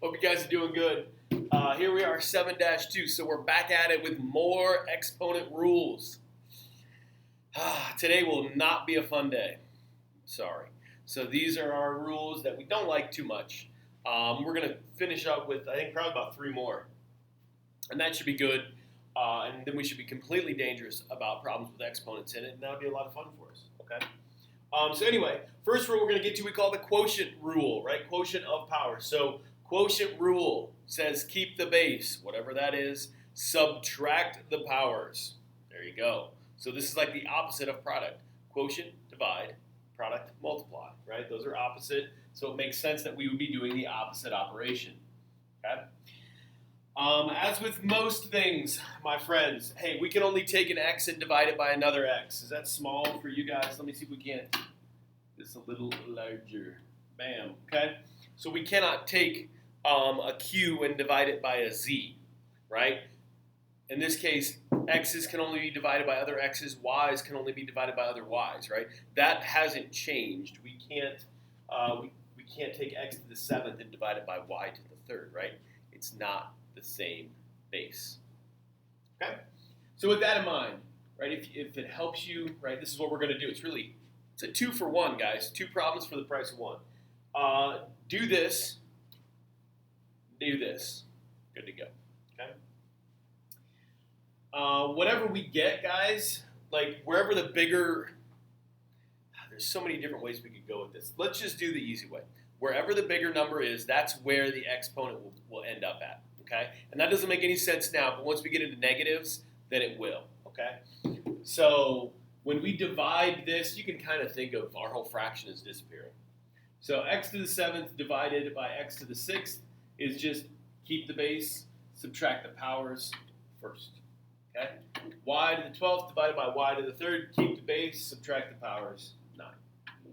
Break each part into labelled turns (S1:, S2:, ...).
S1: Hope you guys are doing good. Here we are, 7-2, so we're back at it with more exponent rules. Today will not be a fun day. Sorry. So these are our rules that we don't like too much. We're going to finish up with, I think, probably about 3 more. And that should be good. And then we should be completely dangerous about problems with exponents in it, and that'll be a lot of fun for us, okay? So anyway, first rule we're going to get to we call the quotient rule, right? Quotient of power. So quotient rule says keep the base, whatever that is, subtract the powers. There you go. So this is like the opposite of product. Quotient, divide, product, multiply, right? Those are opposite, so it makes sense that we would be doing the opposite operation, okay? As with most things, my friends, hey, we can only take an x and divide it by another x. Is that small for you guys? Let me see if we can't. It's a little larger. Bam. Okay? So we cannot take a q and divide it by a z, right? In this case, x's can only be divided by other x's. Y's can only be divided by other y's, right? That hasn't changed. We can't take x to the 7th and divide it by y to the 3rd, right? It's not the same base. Okay? So with that in mind, right, if it helps you, right, this is what we're going to do. It's a 2 for 1, guys. 2 problems for the price of 1. Do this. Do this. Good to go. Okay? Whatever we get, guys, like wherever the bigger, there's so many different ways we could go with this. Let's just do the easy way. Wherever the bigger number is, that's where the exponent will end up at. Okay? And that doesn't make any sense now, but once we get into negatives, then it will. Okay? So when we divide this, you can kind of think of our whole fraction as disappearing. So x to the 7th divided by x to the 6th is just keep the base, subtract the powers first. Okay? Y to the 12th divided by y to the 3rd, keep the base, subtract the powers, 9.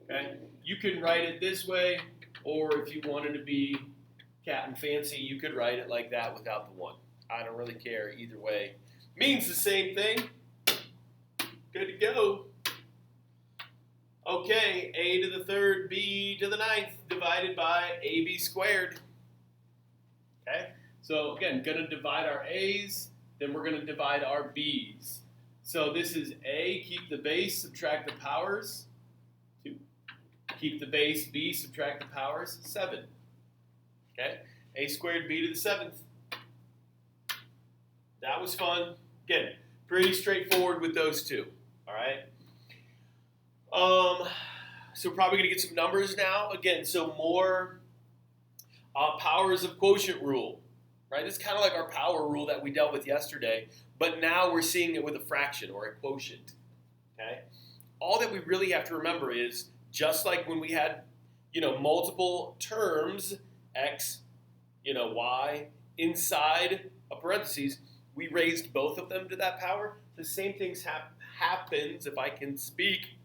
S1: Okay? You can write it this way, or if you wanted to be cat and fancy, you could write it like that without the 1. I don't really care either way. Means the same thing. Good to go. Okay, a to the 3rd, b to the 9th, divided by ab squared. Okay, so again, going to divide our a's, then we're going to divide our b's. So this is a, keep the base, subtract the powers, 2. Keep the base, b, subtract the powers, 7. Okay, a squared b to the 7th. That was fun. Again, pretty straightforward with those two. All right. So we're probably going to get some numbers now. Again, so more powers of quotient rule. Right? This is kind of like our power rule that we dealt with yesterday, but now we're seeing it with a fraction or a quotient. Okay. All that we really have to remember is just like when we had, multiple terms. X, y, inside a parentheses, we raised both of them to that power. The same things happens, if I can speak,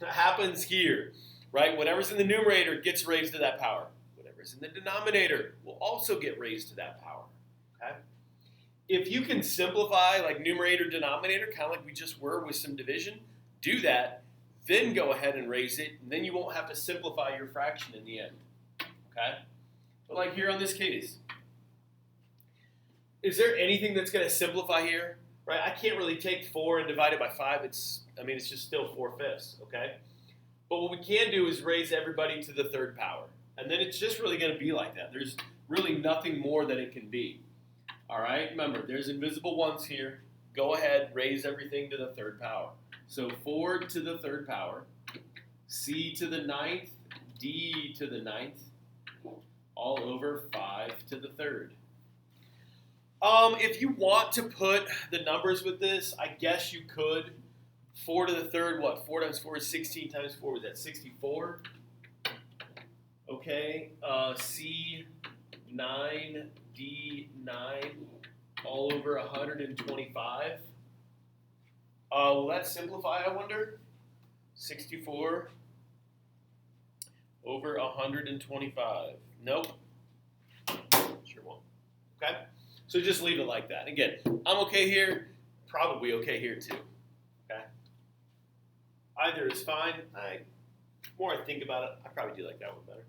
S1: happens here, right? Whatever's in the numerator gets raised to that power. Whatever's in the denominator will also get raised to that power, okay? If you can simplify like numerator, denominator, kind of like we just were with some division, do that, then go ahead and raise it, and then you won't have to simplify your fraction in the end, okay? But like here on this case, is there anything that's going to simplify here? Right? I can't really take 4 and divide it by 5. It's just still 4/5, okay? But what we can do is raise everybody to the 3rd power. And then it's just really going to be like that. There's really nothing more that it can be. All right? Remember, there's invisible ones here. Go ahead, raise everything to the 3rd power. So 4 to the 3rd power, c to the 9th, d to the 9th, all over 5 to the 3rd. If you want to put the numbers with this, I guess you could. 4 to the 3rd, what? 4 times 4 is 16 times 4. Was that 64? Okay. C9, D9, all over 125. Will that simplify, I wonder? 64 over 125. Nope. Sure won't. Okay? So just leave it like that. Again, I'm okay here, probably okay here too. Okay? Either is fine. The more I think about it, I probably do like that one better.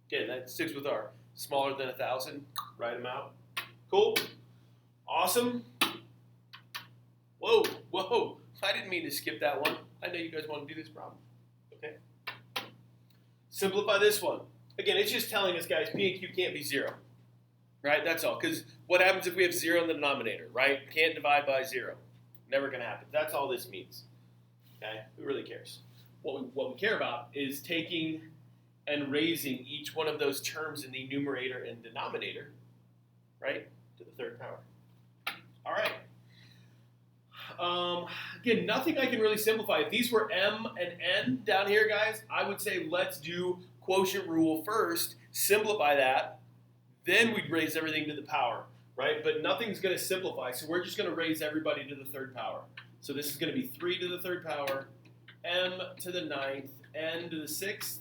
S1: Again, that sticks with our Smaller than 1,000. Write them out. Cool. Awesome. Whoa, whoa. I didn't mean to skip that one. I know you guys want to do this problem. Okay. Simplify this one. Again, it's just telling us, guys, P and Q can't be 0. Right? That's all. Because what happens if we have 0 in the denominator, right? Can't divide by 0. Never going to happen. That's all this means. Okay? Who really cares? What we care about is taking and raising each one of those terms in the numerator and denominator, right, to the third power. All right. Again, nothing I can really simplify. If these were M and N down here, guys, I would say let's do quotient rule first, simplify that, then we'd raise everything to the power, right? But nothing's going to simplify, so we're just going to raise everybody to the third power. So this is going to be 3 to the third power, M to the 9th, N to the 6th,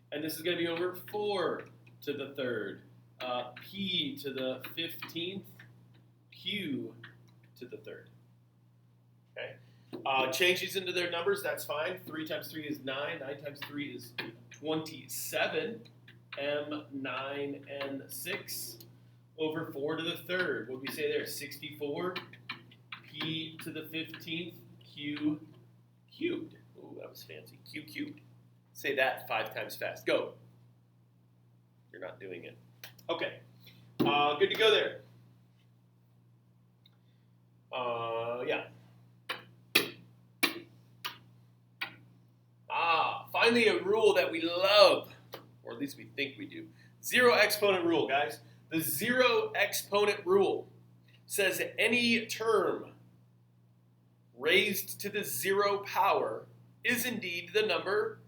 S1: and this is going to be over 4 to the 3rd, P to the 15th, Q to the 3rd. Okay. Change these into their numbers, that's fine. 3 times 3 is 9. 9 times 3 is 27. M, 9, N, 6. Over 4 to the 3rd. What do we say there? 64. P to the 15th, Q cubed. Ooh, that was fancy. Q cubed. Say that 5 times fast. Go. You're not doing it. Okay. Good to go there. Yeah. Finally a rule that we love, or at least we think we do. Zero exponent rule, guys. The zero exponent rule says that any term raised to the 0 power is indeed the number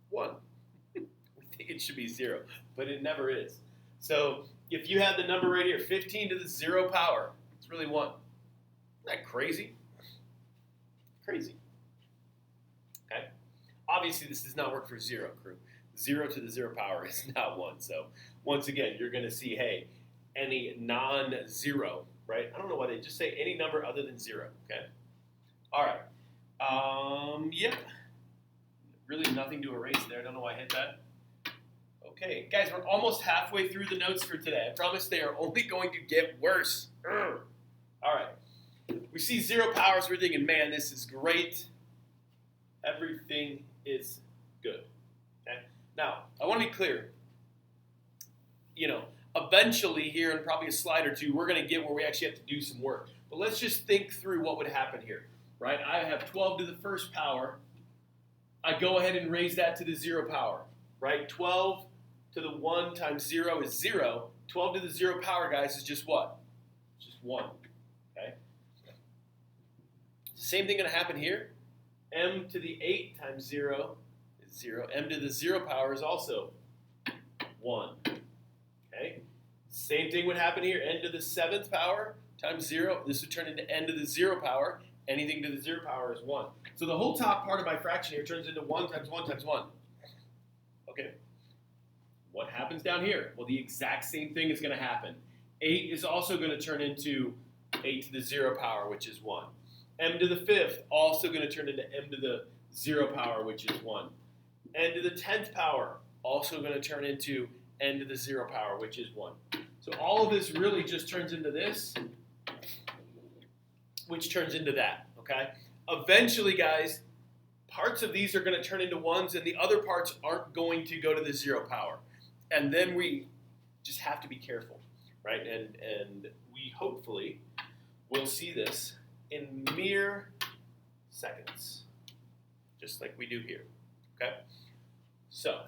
S1: 1. We think it should be 0, but it never is. So if you have the number right here, 15 to the 0 power, it's really 1. Isn't that crazy? Crazy. Okay? Obviously, this does not work for 0, crew. 0 to the 0 power is not 1. So once again, you're going to see, hey, any non-zero, right? I don't know why they just say any number other than 0, okay? All right. Yeah. Really nothing to erase there. I don't know why I hit that. Okay, guys, we're almost halfway through the notes for today. I promise they are only going to get worse. All right. We see 0 powers, we're thinking, man, this is great. Everything is good. Okay? Now, I want to be clear. You know, eventually here in probably a slide or two, we're going to get where we actually have to do some work. But let's just think through what would happen here, right? I have 12 to the first power. I go ahead and raise that to the 0 power, right? 12 to the 1 times 0 is 0. 12 to the 0 power, guys, is just what? Just 1, okay? Same thing going to happen here. M to the 8 times 0 is 0. M to the 0 power is also 1, okay? Same thing would happen here. N to the 7th power times 0. This would turn into n to the 0 power. Anything to the 0 power is 1. So the whole top part of my fraction here turns into 1 times 1 times 1. Okay. What happens down here? Well, the exact same thing is going to happen. 8 is also going to turn into 8 to the 0 power, which is 1. M to the 5th, also going to turn into m to the 0 power, which is 1. N to the 10th power, also going to turn into n to the 0 power, which is 1. So all of this really just turns into this, which turns into that, okay? Eventually, guys, parts of these are going to turn into 1s, and the other parts aren't going to go to the 0 power. And then we just have to be careful, right? And we hopefully will see this in mere seconds, just like we do here, okay? So,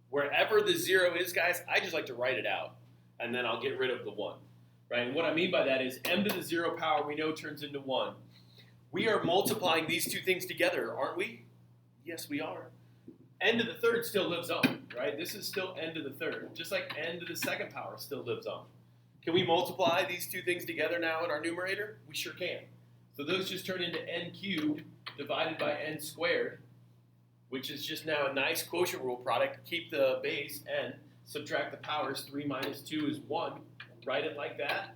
S1: wherever the 0 is, guys, I just like to write it out, and then I'll get rid of the 1, right? And what I mean by that is m to the 0 power we know turns into 1. We are multiplying these two things together, aren't we? Yes, we are. N to the 3rd still lives on, right? This is still n to the 3rd, just like n to the 2nd power still lives on. Can we multiply these two things together now in our numerator? We sure can. So those just turn into n cubed divided by n squared, which is just now a nice quotient rule product. Keep the base n, subtract the powers. 3 minus 2 is 1. Write it like that.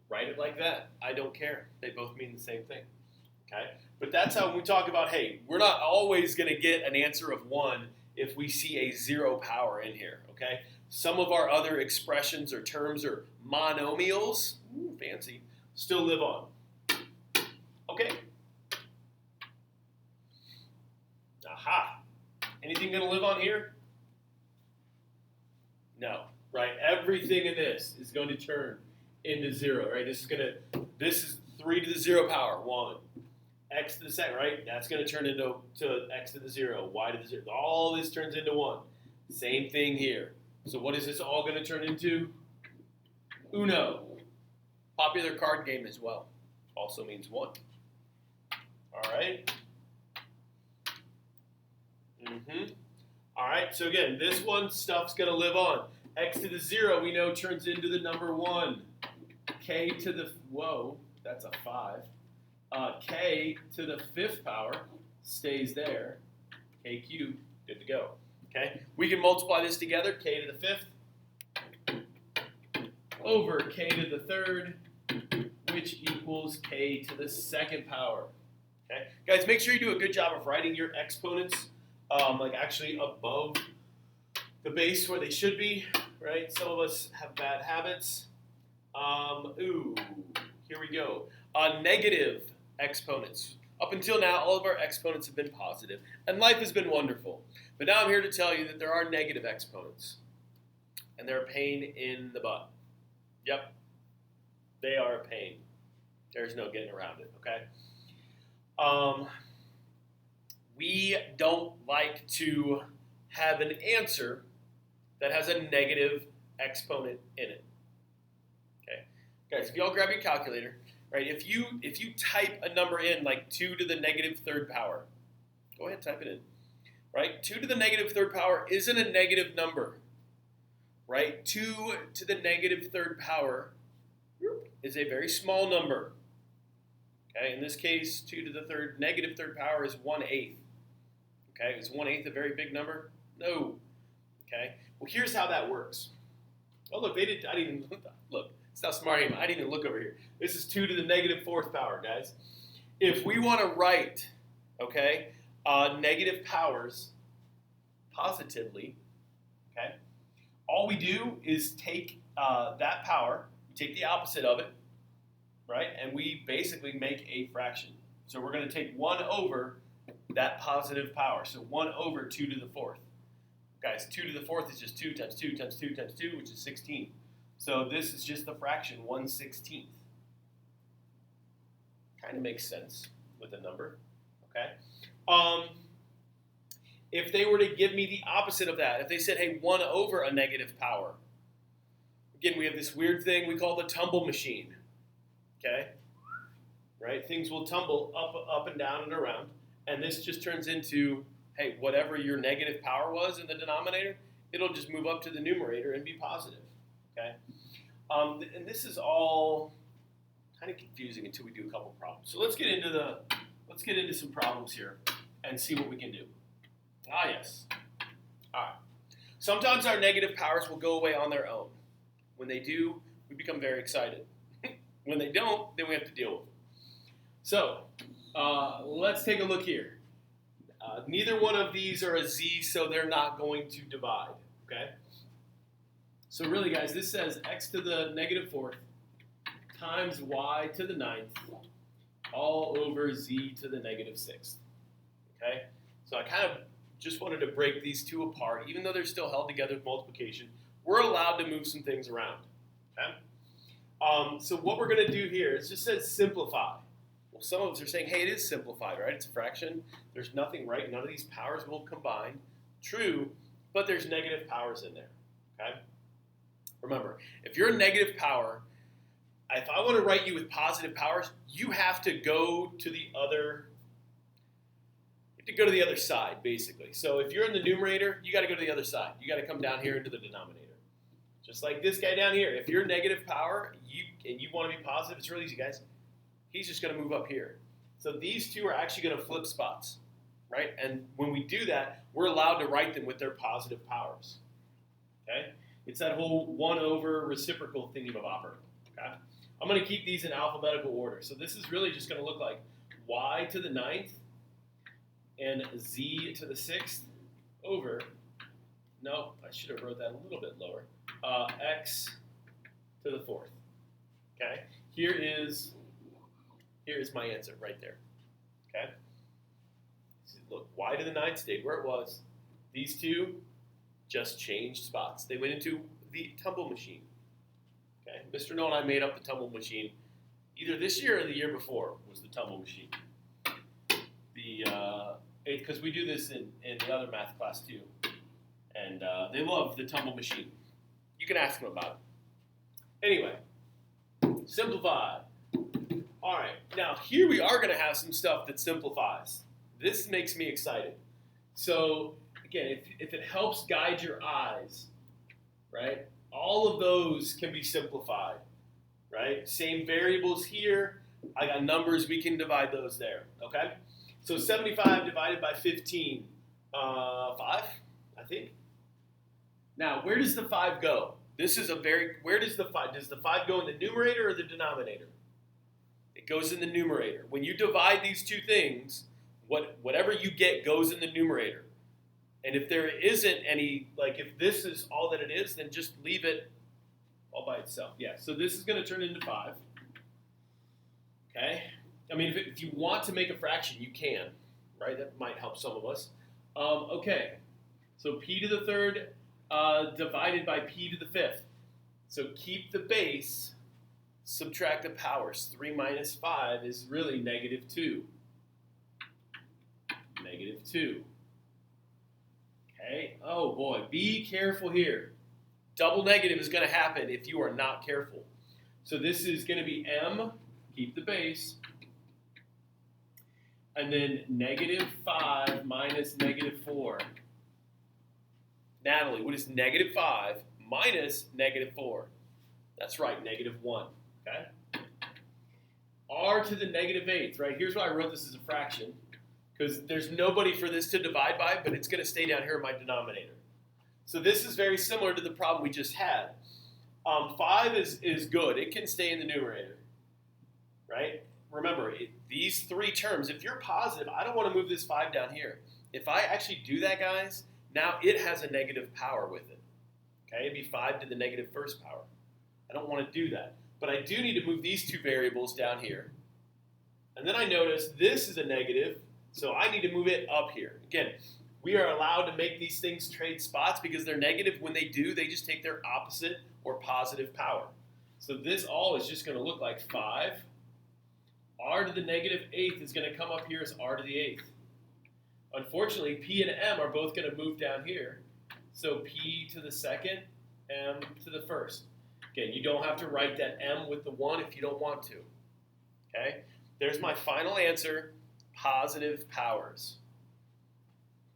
S1: Write it like that. I don't care. They both mean the same thing. Okay? But that's how we talk about, hey, we're not always going to get an answer of 1 if we see a 0 power in here, okay? Some of our other expressions or terms or monomials, ooh, fancy, still live on. Okay. Aha. Anything going to live on here? No, right? Everything in this is going to turn into 0, right? This is 3 to the 0 power, 1. X to the second, right? That's going to turn into x to the 0, y to the 0. All this turns into 1. Same thing here. So what is this all going to turn into? Uno. Popular card game as well. Also means 1. All right. All right, so again, this one stuff's going to live on. X to the 0, we know, turns into the number 1. K to the, whoa, that's a 5. K to the 5th power stays there. K cubed, good to go. Okay, we can multiply this together, K to the 5th over K to the 3rd, which equals K to the 2nd power. Okay, guys, make sure you do a good job of writing your exponents like actually above the base where they should be, right? Some of us have bad habits. Here we go. Negative exponents. Up until now, all of our exponents have been positive, and life has been wonderful. But now I'm here to tell you that there are negative exponents, and they're a pain in the butt. Yep, they are a pain. There's no getting around it, okay? We don't like to have an answer that has a negative exponent in it. Okay, guys, if you all grab your calculator, right? If you type a number in like 2 to the negative 3rd power, go ahead, type it in. Right, 2 to the negative 3rd power isn't a negative number. Right, 2 to the negative 3rd power is a very small number. Okay, in this case, 2 to the negative 3rd power is 1/8. Okay, is 1/8 a very big number? No. Okay, well, here's how that works. Oh, look, I didn't even look. It's how smart I am. I didn't even look over here. This is 2 to the negative 4th power, guys. If we want to write, okay, negative powers positively, okay, all we do is take that power, we take the opposite of it, right, and we basically make a fraction. So we're going to take 1 over that positive power. So 1 over 2 to the 4th. Guys, 2 to the 4th is just 2 times 2 times 2 times 2, which is 16. So this is just the fraction 1/16. Kind of makes sense with a number, okay? If they were to give me the opposite of that, if they said, hey, 1 over a negative power, again, we have this weird thing we call the tumble machine, okay? Right? Things will tumble up and down and around, and this just turns into, hey, whatever your negative power was in the denominator, it'll just move up to the numerator and be positive, okay? And this is all kind of confusing until we do a couple problems. So let's get into some problems here and see what we can do. Ah, yes. All right. Sometimes our negative powers will go away on their own. When they do, we become very excited. When they don't, then we have to deal with them. So let's take a look here. Neither one of these are a z, so they're not going to divide, okay? So really, guys, this says x to the negative 4th times y to the 9th all over z to the negative 6th, okay? So I kind of just wanted to break these two apart. Even though they're still held together with multiplication, we're allowed to move some things around, okay? So what we're going to do here is just says simplify. Well, some of us are saying, hey, it is simplified, right? It's a fraction. There's nothing right. None of these powers will combine. True, but there's negative powers in there, okay? Remember, if you're a negative power, if I want to write you with positive powers, you have to go to the other side, basically. So if you're in the numerator, you got to go to the other side. You got to come down here into the denominator. Just like this guy down here. If you're negative power and you want to be positive, it's really easy, guys. He's just going to move up here. So these two are actually going to flip spots, right? And when we do that, we're allowed to write them with their positive powers, okay? It's that whole 1 over reciprocal thingy-bobopper, okay? I'm going to keep these in alphabetical order. So this is really just going to look like y to the 9th and z to the 6th over, no, I should have wrote that a little bit lower, x to the fourth. Okay, here is my answer right there. Okay, look, y to the 9 stayed where it was. These two just changed spots. They went into the tumble machine. Okay, Mr. Noel and I made up the tumble machine either this year or the year before was the tumble machine. Because we do this in the other math class too, and they love the tumble machine. You can ask them about it. Anyway, simplify. All right, now here we are going to have some stuff that simplifies. This makes me excited. So again, if it helps guide your eyes, right, all of those can be simplified, right? Same variables here. I got numbers, we can divide those there, okay? So 75 divided by 15, 5, I think. Now, where does the 5 go? Where does the 5 go in the numerator or the denominator? It goes in the numerator. When you divide these two things, whatever you get goes in the numerator. And if there isn't any, like if this is all that it is, then just leave it all by itself. Yeah, so this is going to turn into 5. Okay? I mean, if you want to make a fraction, you can, right? That might help some of us. Okay, so p to the third divided by p to the fifth. So keep the base, subtract the powers. 3 minus 5 is really negative 2. Negative 2. Okay, oh boy, be careful here. Double negative is going to happen if you are not careful. So this is going to be m, keep the base, and then negative 5 minus negative 4. Natalie, what is negative 5 minus negative 4? That's right, negative 1. Okay? R to the negative 8th, right? Here's why I wrote this as a fraction, because there's nobody for this to divide by, but it's going to stay down here in my denominator. So this is very similar to the problem we just had. 5 is good. It can stay in the numerator, right? Remember, these three terms, if you're positive, I don't want to move this 5 down here. If I actually do that, guys, now it has a negative power with it. Okay, it'd be 5 to the negative first power. I don't want to do that. But I do need to move these two variables down here. And then I notice this is a negative, so I need to move it up here. Again, we are allowed to make these things trade spots because they're negative. When they do, they just take their opposite or positive power. So this all is just going to look like 5. R to the negative 8th is going to come up here as R to the 8th. Unfortunately, P and M are both going to move down here. So P to the second, M to the first. Again, you don't have to write that M with the 1 if you don't want to. Okay? There's my final answer, positive powers.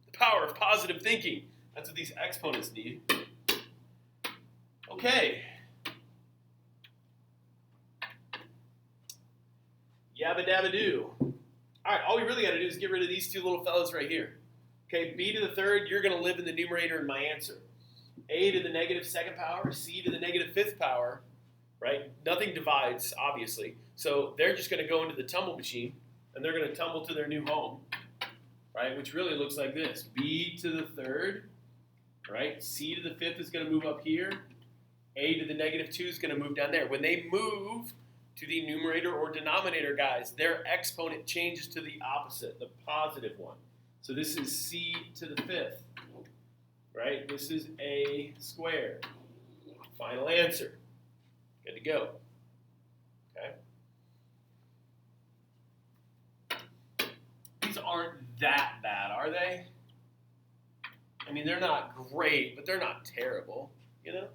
S1: The power of positive thinking. That's what these exponents need. Okay. Yabba dabba doo. All right, all we really got to do is get rid of these two little fellas right here. Okay, b to the third, you're going to live in the numerator in my answer. A to the negative second power, c to the negative fifth power, right? Nothing divides, obviously. So they're just going to go into the tumble machine, and they're going to tumble to their new home, right? Which really looks like this. B to the third, right? C to the fifth is going to move up here. A to the negative 2 is going to move down there. When they move to the numerator or denominator, guys, their exponent changes to the opposite, the positive one. So this is c to the fifth, right? This is a squared. Final answer. Good to go. Okay. These aren't that bad, are they? I mean, they're not great, but they're not terrible, you know?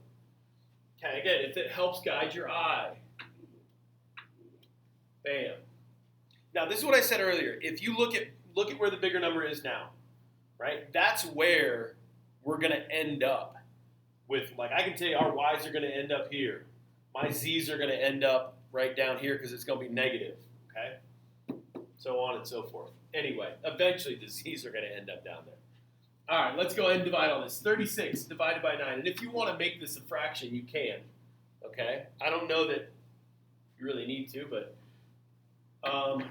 S1: Okay, again, if it helps guide your eye. Bam. Now, this is what I said earlier. If you look at where the bigger number is now, right? That's where we're going to end up with, like, I can tell you our y's are going to end up here. My z's are going to end up right down here because it's going to be negative, okay? So on and so forth. Anyway, eventually the z's are going to end up down there. All right, let's go ahead and divide all this. 36 divided by 9. And if you want to make this a fraction, you can, okay? I don't know that you really need to, but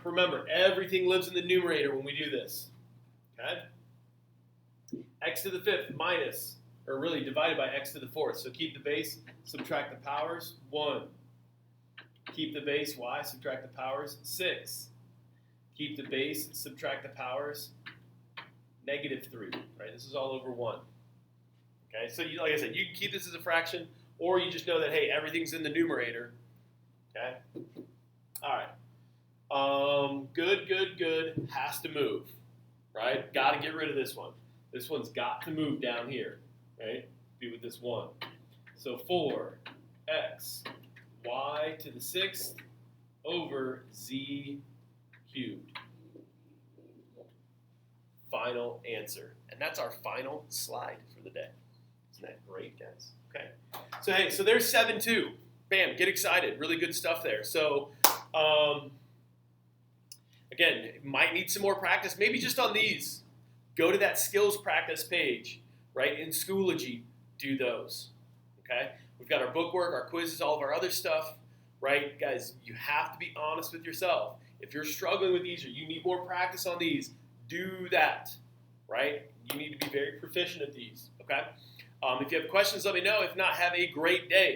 S1: remember, everything lives in the numerator when we do this, okay? x to the 5th minus, or really divided by x to the 4th. So keep the base, subtract the powers, 1. Keep the base, y, subtract the powers, 6. Keep the base, subtract the powers, -3. Right? This is all over 1. Okay, so like I said, you can keep this as a fraction, or you just know that, hey, everything's in the numerator. Okay? All right. Good. Has to move. Right? Got to get rid of this one. This one's got to move down here. Right? Be with this 1. So 4x y to the 6th over z cubed. Final answer. And that's our final slide for the day. Isn't that great, guys? Okay. So, hey, so there's 7-2. Bam, get excited. Really good stuff there. So, again, might need some more practice, maybe just on these. Go to that skills practice page, right, in Schoology. Do those, okay? We've got our bookwork, our quizzes, all of our other stuff, right? Guys, you have to be honest with yourself. If you're struggling with these or you need more practice on these, do that, right? You need to be very proficient at these, okay? If you have questions, let me know. If not, have a great day.